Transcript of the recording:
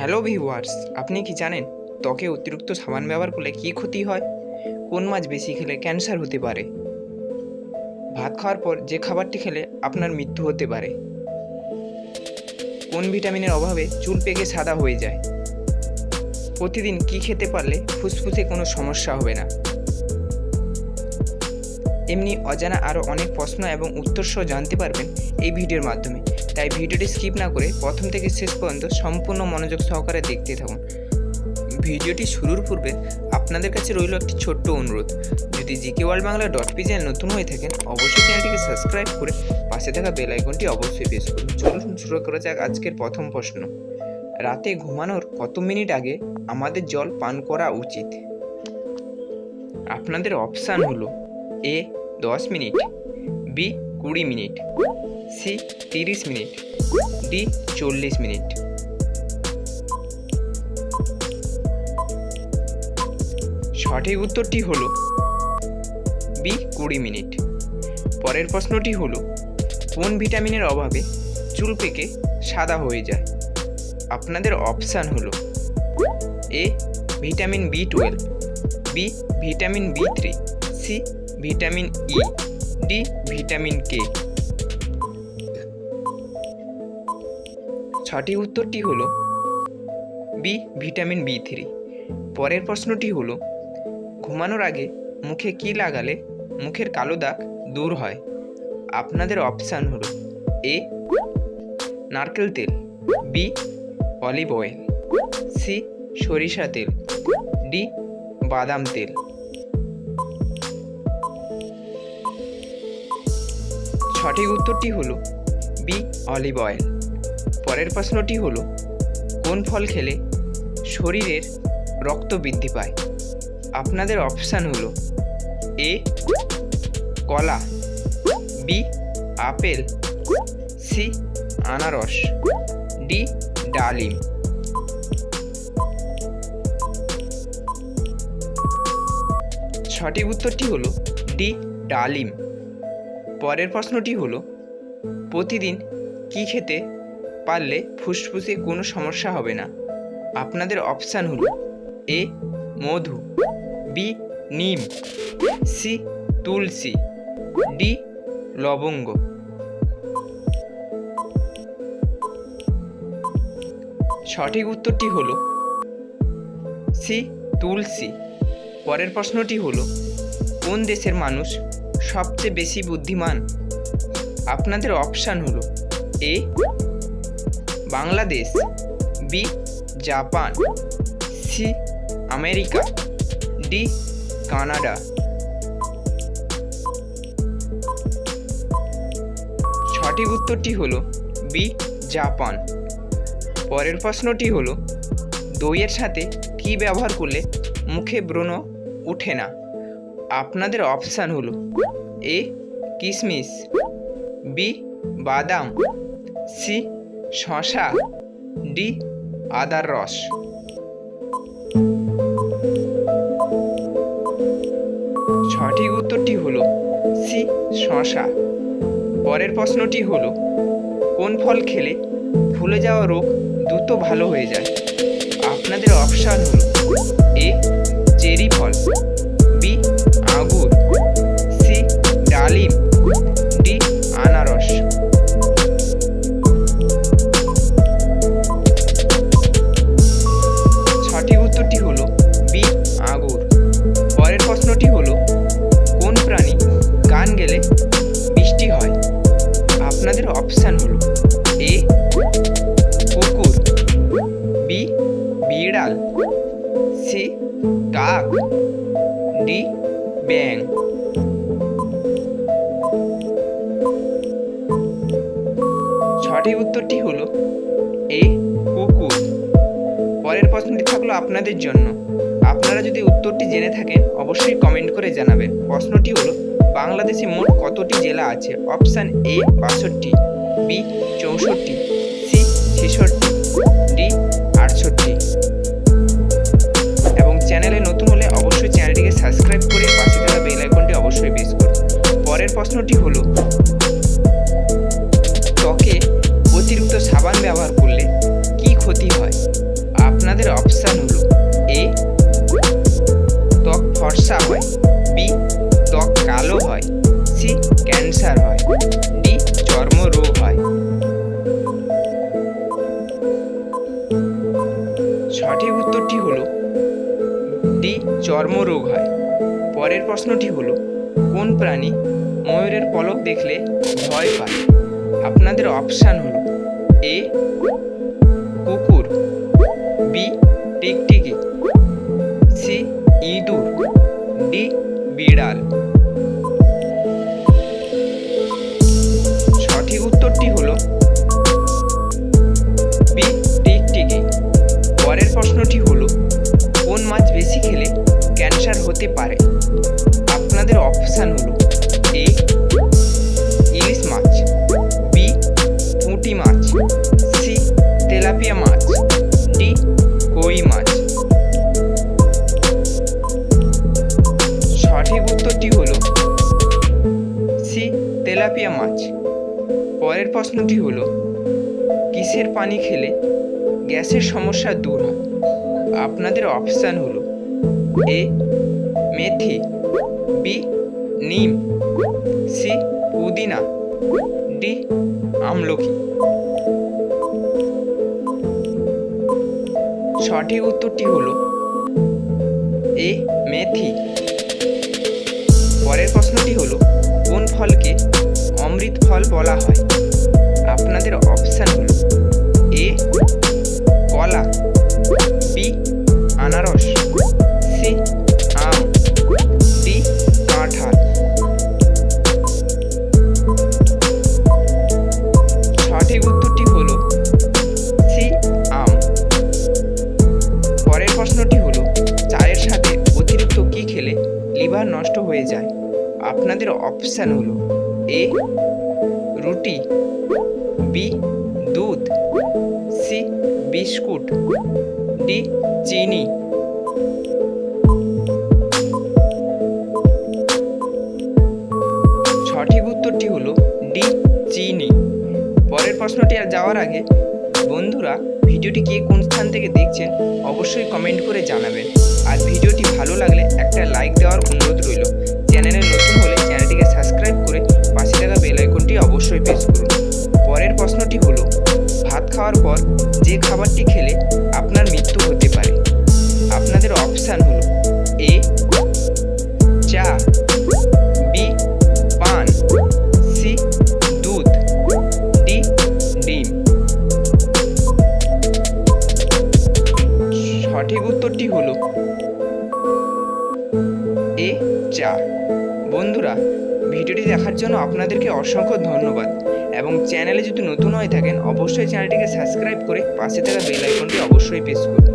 Hello viewers, আপনি কি জানেন ত্বকে অতিরিক্ত সাবান ব্যবহার করলে কী ক্ষতি হয়? কোন মাছ বেশি খেলে ক্যান্সার হতে পারে? ভাত খাওয়ার পর যে খাবারটি খেলে আপনার মৃত্যু হতে পারে? কোন ভিটামিনের অভাবে চুল পেকে সাদা হয়ে যায়? প্রতিদিন কী খেতে পারলে ফুসফুসে কোনো সমস্যা হবে না? এমনি অজানা আরও অনেক প্রশ্ন এবং উত্তর সহ জানতে পারবেন এই ভিডিওর মাধ্যমে। তাই ভিডিওটি স্কিপ না করে প্রথম থেকে শেষ পর্যন্ত সম্পূর্ণ মনোযোগ সহকারে দেখতে থাকুন। ভিডিওটি শুরুর পূর্বে আপনাদের কাছে রইল একটি ছোট্ট অনুরোধ, যদি GK world Bangla .py channel নতুন হয়ে থাকেন অবশ্যই চ্যানেলটিকে সাবস্ক্রাইব করে পাশে থাকা বেল আইকনটি অবশ্যই প্রেস করুন। চলুন শুরু করা যাক আজকের প্রথম প্রশ্ন। রাতে ঘুমানোর কত মিনিট আগে আমাদের জল পান করা উচিত? আপনাদের অপশান হলো: A 10 minute, B 20 minute, C 30 minute, D 40 minute. সঠিক উত্তরটি হলো বি 20 মিনিট। পরের প্রশ্নটি হলো: কোন ভিটামিনের অভাবে চুল পেকে সাদা হয়ে যায়? আপনাদের অপশান হলো: A vitamin B12, B vitamin B3, C vitamin E, D vitamin K. সঠিক উত্তরটি হলো বি ভিটামিন B3। পরের প্রশ্নটি হলো: ঘুমানোর আগে মুখে কি লাগালে মুখের কালো দাগ দূর হয়? আপনাদের অপশান হলো: এ নারকেল তেল, বি অলিভ অয়েল, সি সরিষা তেল, ডি বাদাম তেল। সঠিক উত্তরটি হলো বি অলিভ অয়েল। পরের প্রশ্নটি হলো: কোন ফল খেলে শরীরের রক্ত বৃদ্ধি পায়? আপনাদের অপশান হলো: এ কলা, বি আপেল, সি আনারস, ডি ডালিম। সঠিক উত্তরটি হলো ডি ডালিম। পরের প্রশ্নটি হলো: প্রতিদিন কি খেতে পারলে ফুসফুসে কোনো সমস্যা হবে না? আপনাদের অপশান হলো: এ মধু, বি নিম, সি তুলসী, ডি লবঙ্গ। সঠিক উত্তরটি হলো সি তুলসী। পরের প্রশ্নটি হলো: কোন দেশের মানুষ সবচেয়ে বেশি বুদ্ধিমান? আপনাদের অপশান হলো: A Bangladesh, B Japan, C America, D Canada. সঠিক উত্তরটি হলো বি জাপান। পরের প্রশ্নটি হলো: দইয়ের সাথে কি ব্যবহার করলে মুখে ব্রণ ওঠে না? আপনাদের অপশান হলো: এ কিশমিশ, বি বাদাম, সি শসা, ডি আদার রস। সঠিক উত্তরটি হলো সি শসা। পরের প্রশ্নটি হলো: কোন ফল খেলে ফুলে যাওয়া রোগ দ্রুত ভালো হয়ে যায়? আপনাদের অপশান হলো: এ চেরি ফল, বি আঙ্গুর, সি ডালিম, ডি আনারস। সঠিক উত্তরটি হলো বি আঙ্গুর। পরের প্রশ্নটি হলো: কোন প্রাণী গান গেলে বৃষ্টি হয়? আপনাদের অপশান হলো: এ কুকুর, বি বিড়াল, সি কাক, ডি ব্যাঙ। সঠিক উত্তরটি হলো এ কুকুর। পরের প্রশ্নটি থাকলো আপনাদের জন্য। আপনারা যদি উত্তরটি জেনে থাকেন অবশ্যই কমেন্ট করে জানাবেন। প্রশ্নটি হলো: বাংলাদেশে মোট কতটি জেলা আছে? Option A 62, B 64, C 66, D 68। এবং চ্যানেলে নতুন হলে অবশ্যই চ্যানেলটিকে সাবস্ক্রাইব করে পাশে থাকা বেল আইকনটি অবশ্যই প্রেস করুন। পরের প্রশ্নটি হলো: ত্বকে অতিরিক্ত সাবান ব্যবহার করলে কি ক্ষতি হয়? আপনাদের অপশান হলো এ ত্বক ফর্সা হয়, বি ত্বক কালো হয়, সি ক্যান্সার হয়, ডি চর্মরোগ হয়। সঠিক উত্তরটি হলো ডি চর্মরোগ হয়। পরের প্রশ্নটি হলো কোন প্রাণী ময়ূরের পলক দেখলে ভয় পায়? আপনাদের অপশান হলো এ কুকুর, বি টিকটিকি, সি ইঁদুর, ডি বিড়াল। সঠিক উত্তরটি হলো বি টিকটিকি। পরের প্রশ্নটি হলো কোন মাছ বেশি খেলে ক্যান্সার হতে পারে? আপনাদের অপশান হলো এ ইলিশ মাছ, বি পুঁটি মাছ, সি তেলাপিয়া মাছ, ডি কই মাছ। সঠিক উত্তরটি হলো সি তেলাপিয়া মাছ। পরের প্রশ্নটি হলো কিসের পানি খেলে গ্যাসের সমস্যা দূর হয়? আপনাদের অপশান হলো এ মেথি, বি নিম, সি পুদিনা, ডি আমলকি। সঠিক উত্তরটি হলো এ মেথি। পরের প্রশ্নটি হলো কোন ফলকে অমৃত ফল বলা হয়? আপনাদের অপশান হলো এ কলা, বি আনারস, সি আম, ডি কাঁঠাল। সঠিক উত্তরটি হলো সি আম। পরের প্রশ্নটি হলো চায়ের সাথে অতিরিক্ত কি খেলে লিভার নষ্ট হয়ে যায়? আপনাদের অপশান হলো এ রুটি, বি দুধ, সি বিস্কুট, ডি চিনি। সঠিক উত্তরটি হলো ডি চিনি। পরের প্রশ্নটি আর যাওয়ার আগে বন্ধুরা ভিডিওটি কে কোন স্থান থেকে দেখছেন অবশ্যই কমেন্ট করে জানাবেন। আর ভিডিওটি ভালো লাগলে একটা লাইক দেওয়ার অনুরোধ রইল। চ্যানেলে নতুন হলে চ্যানেলটিকে সাবস্ক্রাইব করে পাশে থাকা বেল আইকনটি অবশ্যই প্রেস করুন। পরের প্রশ্নটি হলো ভাত খাওয়ার পর যে খাবারটি খেলে আপনার মৃত্যু হতে পারে? আপনাদের অপশান হলো এ চা, বি পান, সি দুধ, ডি ডিম। সঠিক উত্তরটি হলো এ চা। বন্ধুরা ভিডিওটি দেখার জন্য আপনাদেরকে অসংখ্য ধন্যবাদ এবং চ্যানেলে যদি নতুন হয়ে থাকেন অবশ্যই চ্যানেলটিকে সাবস্ক্রাইব করে পাশে থাকা বেল আইকনটি অবশ্যই প্রেস করুন।